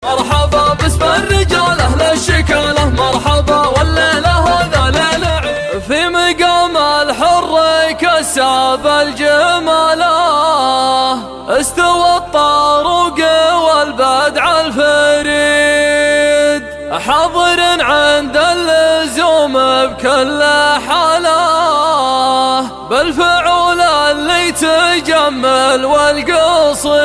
مرحبا باسم الرجال اهل الشكاله، مرحبا والليله هذا ليل عيد. في مقام الحر كساب الجماله، استوى الطاروق والبدع الفريد. حاضر عند اللزوم بكل حاله، بالفعول اللي تجمل والقصيد.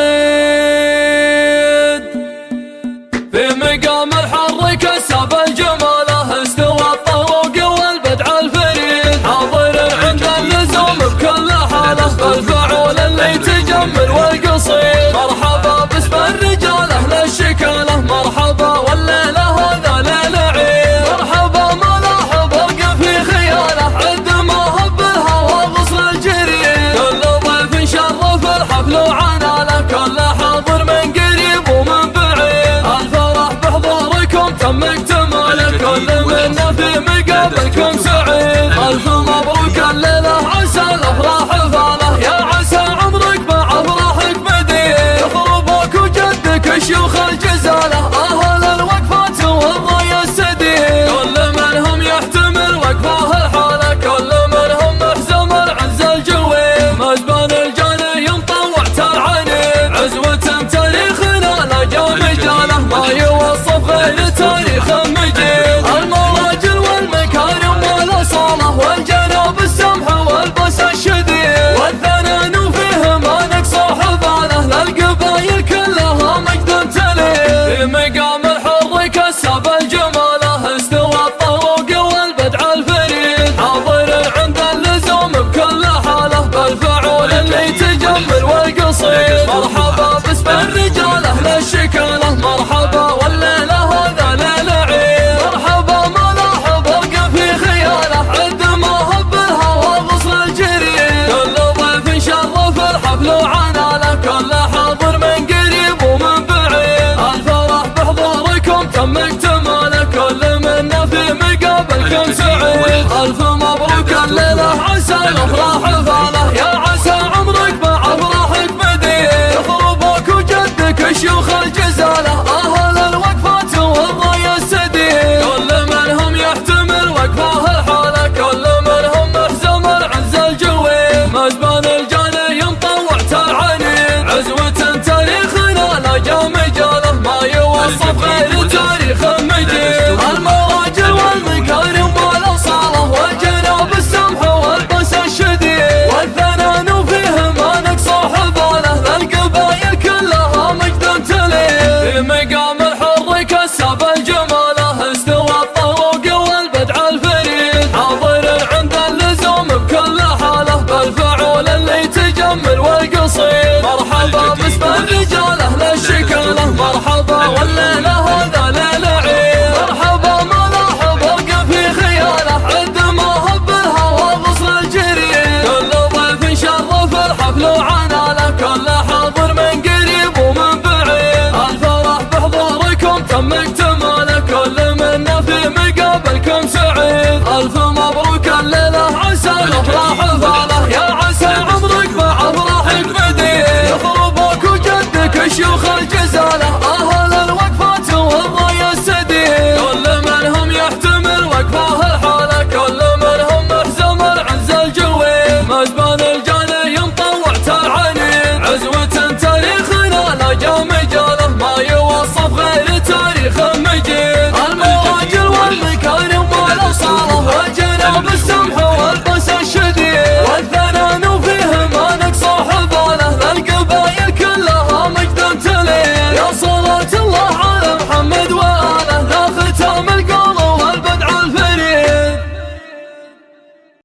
في مقام الحر كسب الجماله، استوى الطروق والبدع الفريد. حاضر عند اللزوم بكل حاله، بالفعول اللي تجمل والقصيد. مرحبا باسم الرجال اهل الشكاله، مرحبا والليله هذا ليل عيد. مرحبا ما لاحظ ارقى في خياله، عد ما هب الهوى غصن الجريد. كل ضيف شرف الحفل وعناله، كل حاضر من قريب ومن بعيد. الفرح بحضوركم تم اكتماله، كل منا في مقابلكم سعيد. الف مبروك الليله عسى الافراح فاله، يا عسى عمرك مع افراحك مديد. يخربوك وجدك الشيوخ الجزاله، اهل الوقفات والراي السديد. كل منهم يحتمل وقفه الحاله، كل منهم محزم العز الجويد. مزبان الجاني مطوع العنيد، عزوة تاريخنا لا جامجاله، ما يوصف غير تاريخ مجيد. المراجل والمكارم والاصاله، والجناب السمح والبس الشديد. والثنان فيه ما نقص حفاله، للقبايل كلها مجد تليد. في مقام الحر كسب الجماله، استوى الطروق والبدع الفريد. حاضر عند اللزوم بكل حاله، بالفعول اللي تجمل والقصيد. مرحبا باسم الرجال اهل الشكاله، مرحبا والليله هذا ليل عيد. مرحبا ما لاحظ ارقى في خياله، عد ما هب الهوى غصن الجريد. كل ضيف شرف الحفل وعناله، كل حاضر من قريب ومن بعيد. الفرح بحضوركم تم اكتماله، كل منا في مقابلكم سعيد. الف مبروك الليله عسى الافراح فاله، يا عسى عمرك مع افراحك مديد. يخربوك وجدك الشيوخ الجزاله، اهل الوقفات والراي السديد. كل منهم يحتمل وقفه الحاله، كل منهم محزم العز الجويد. مزبان الجاني مطوع العنيد، عزوة تاريخنا لا جامجاله، ما يوصف غير تاريخ مجيد. المراجل والمكارم والاصاله، والجناب السمح والبس الشديد. والثنان فيه ما نقص حفاله، للقبايل كلها مجد تليد. في مقام الحر كسب الجماله، استوى الطروق والبدع الفريد. حاضر عند اللزوم بكل حاله، بالفعول اللي تجمل والقصيد. مرحبا باسم الرجال اهل الشكاله، مرحبا والليله هذا ليل عيد. مرحبا ما لاحظ ارقى في خياله، عد ما هب الهوى غصن الجريد. كل ضيف شرف الحفل وعناله، كل حاضر من قريب ومن بعيد. الفرح بحضوركم تم اكتماله، كل منا في مقابلكم سعيد. الف مبروك الليله عسى الافراح فاله، يا عسى عمرك مع افراحك مديد. يخربوك وجدك الشيوخ الجزاله،